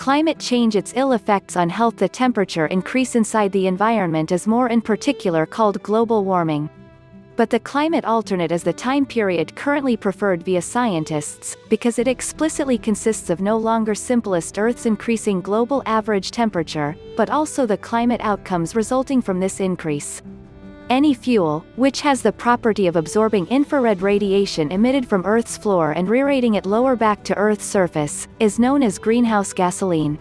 Climate change, its ill effects on health. The temperature increase inside the environment is more in particular called global warming. But the climate alternate is the time period currently preferred via scientists, because it explicitly consists of no longer simplest Earth's increasing global average temperature, but also the climate outcomes resulting from this increase. Any fuel, which has the property of absorbing infrared radiation emitted from Earth's floor and rerading it lower back to Earth's surface, is known as greenhouse gasoline.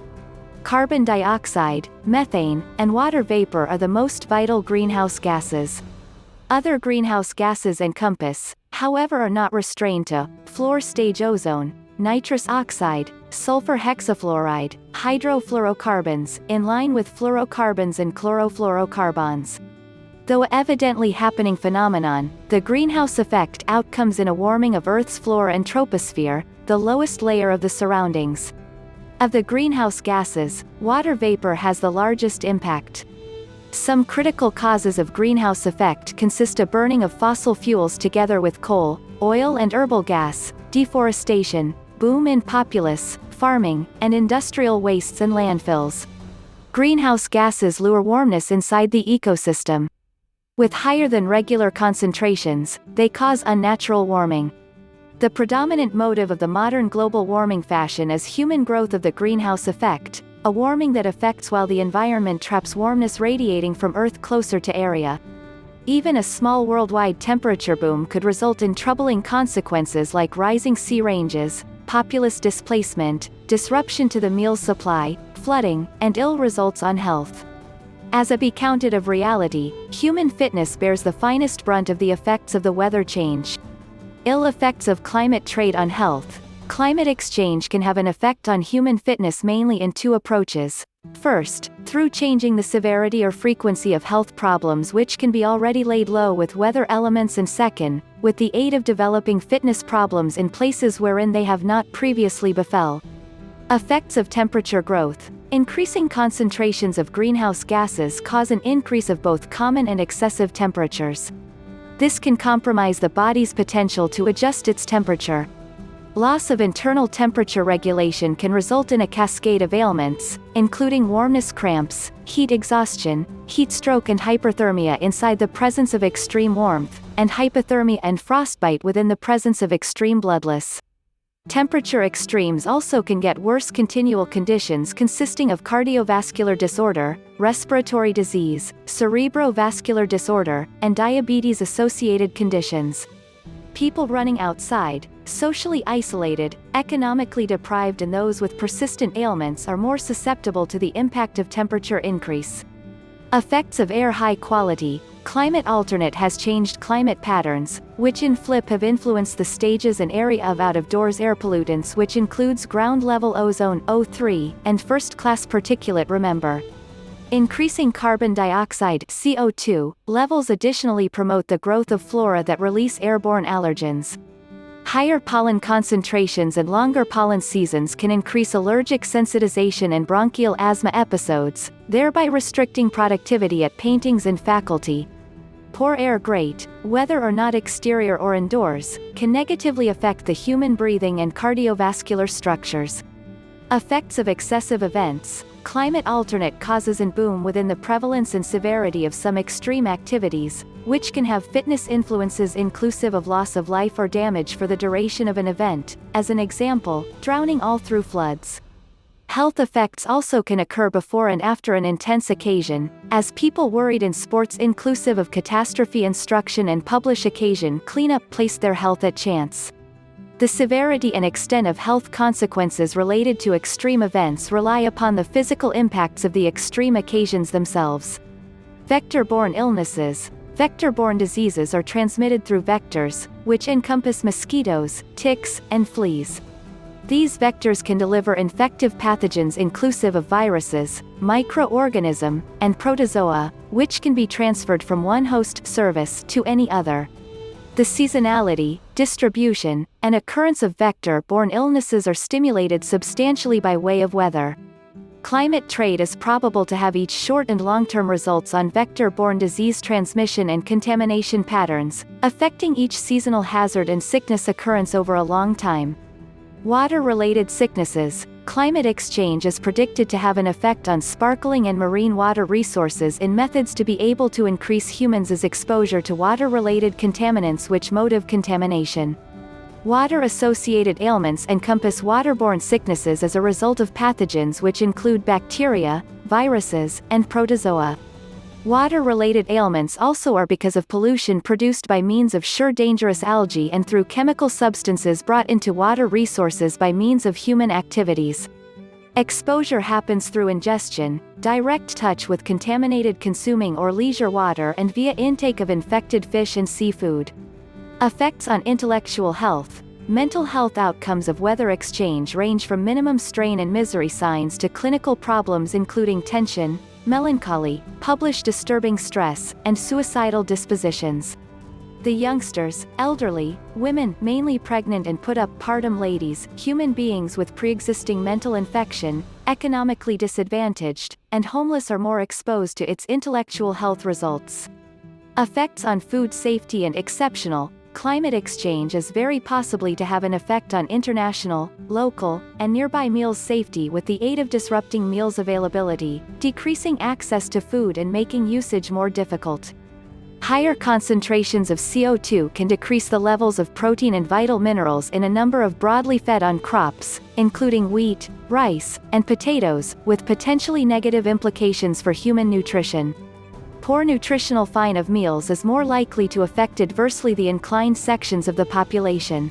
Carbon dioxide, methane, and water vapor are the most vital greenhouse gases. Other greenhouse gases encompass, however, are not restrained to, floor stage ozone, nitrous oxide, sulfur hexafluoride, hydrofluorocarbons, in line with fluorocarbons and chlorofluorocarbons. Though evidently happening phenomenon, the greenhouse effect outcomes in a warming of Earth's floor and troposphere, the lowest layer of the surroundings. Of the greenhouse gases, water vapor has the largest impact. Some critical causes of greenhouse effect consist of burning of fossil fuels together with coal, oil and herbal gas, deforestation, boom in populace, farming, and industrial wastes and landfills. Greenhouse gases lure warmness inside the ecosystem. With higher than regular concentrations, they cause unnatural warming. The predominant motive of the modern global warming fashion is human growth of the greenhouse effect, a warming that affects while the environment traps warmness radiating from Earth closer to area. Even a small worldwide temperature boom could result in troubling consequences like rising sea ranges, populous displacement, disruption to the meal supply, flooding, and ill results on health. As a be counted of reality, human fitness bears the finest brunt of the effects of the weather change. Ill effects of climate trade on health. Climate exchange can have an effect on human fitness mainly in two approaches. First, through changing the severity or frequency of health problems which can be already laid low with weather elements, and second, with the aid of developing fitness problems in places wherein they have not previously befell. Effects of temperature growth. Increasing concentrations of greenhouse gases cause an increase of both common and excessive temperatures. This can compromise the body's potential to adjust its temperature. Loss of internal temperature regulation can result in a cascade of ailments, including warmness cramps, heat exhaustion, heat stroke and hyperthermia inside the presence of extreme warmth, and hypothermia and frostbite within the presence of extreme bloodless. Temperature extremes also can get worse. Continual conditions consisting of cardiovascular disorder, respiratory disease, cerebrovascular disorder, and diabetes-associated conditions. People running outside, socially isolated, economically deprived, and those with persistent ailments are more susceptible to the impact of temperature increase. Effects of air high quality. Climate alternate has changed climate patterns, which in flip have influenced the stages and area of out-of-doors air pollutants, which includes ground-level ozone O3, and first-class particulate. Remember, increasing carbon dioxide CO2 levels additionally promote the growth of flora that release airborne allergens. Higher pollen concentrations and longer pollen seasons can increase allergic sensitization and bronchial asthma episodes, thereby restricting productivity at paintings and faculty. Poor air, great, whether or not exterior or indoors, can negatively affect the human breathing and cardiovascular structures. Effects of excessive events. Climate alternate causes an boom within the prevalence and severity of some extreme activities, which can have fitness influences inclusive of loss of life or damage for the duration of an event, as an example, drowning all through floods. Health effects also can occur before and after an intense occasion, as people worried in sports inclusive of catastrophe instruction and publish occasion cleanup place their health at chance. The severity and extent of health consequences related to extreme events rely upon the physical impacts of the extreme occasions themselves. Vector-borne illnesses. Vector-borne diseases are transmitted through vectors, which encompass mosquitoes, ticks, and fleas. These vectors can deliver infective pathogens inclusive of viruses, microorganisms, and protozoa, which can be transferred from one host service to any other. The seasonality, distribution, and occurrence of vector-borne illnesses are stimulated substantially by way of weather. Climate trade is probable to have each short and long-term results on vector-borne disease transmission and contamination patterns, affecting each seasonal hazard and sickness occurrence over a long time. Water-related sicknesses. Climate exchange is predicted to have an effect on sparkling and marine water resources in methods to be able to increase humans' exposure to water-related contaminants, which motive contamination. Water-associated ailments encompass waterborne sicknesses as a result of pathogens which include bacteria, viruses, and protozoa. Water-related ailments also are because of pollution produced by means of dangerous algae and through chemical substances brought into water resources by means of human activities. Exposure happens through ingestion, direct touch with contaminated consuming or leisure water, and via intake of infected fish and seafood. Effects on intellectual health. Mental health outcomes of weather exchange range from minimum strain and misery signs to clinical problems including tension, melancholy, published disturbing stress, and suicidal dispositions. The youngsters, elderly, women mainly pregnant and put-up-partum ladies, human beings with pre-existing mental infection, economically disadvantaged, and homeless are more exposed to its intellectual health results. Effects on food safety and exceptional. Climate exchange is very possibly to have an effect on international, local, and nearby meals safety with the aid of disrupting meals availability, decreasing access to food and making usage more difficult. Higher concentrations of CO2 can decrease the levels of protein and vital minerals in a number of broadly fed-on crops, including wheat, rice, and potatoes, with potentially negative implications for human nutrition. Poor nutritional fine of meals is more likely to affect adversely the inclined sections of the population.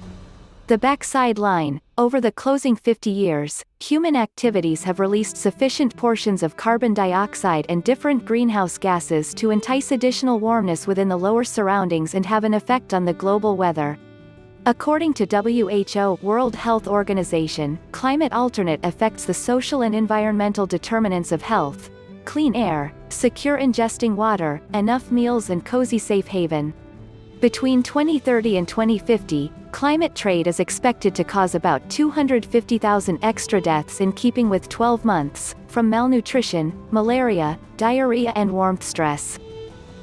The backside line. Over the closing 50 years, human activities have released sufficient portions of carbon dioxide and different greenhouse gases to entice additional warmness within the lower surroundings and have an effect on the global weather. According to WHO World Health Organization, climate alternate affects the social and environmental determinants of health: clean air, secure ingesting water, enough meals and cozy safe haven. Between 2030 and 2050, climate trade is expected to cause about 250,000 extra deaths in keeping with 12 months, from malnutrition, malaria, diarrhea and warmth stress.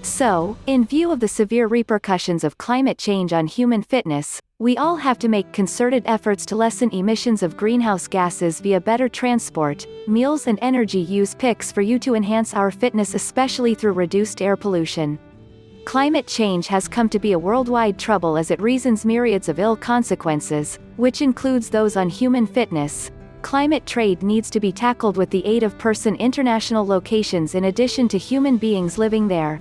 So, in view of the severe repercussions of climate change on human fitness, we all have to make concerted efforts to lessen emissions of greenhouse gases via better transport, meals and energy use. Picks for you to enhance our fitness, especially through reduced air pollution. Climate change has come to be a worldwide trouble as it reasons myriads of ill consequences, which includes those on human fitness. Climate trade needs to be tackled with the aid of international locations in addition to human beings living there.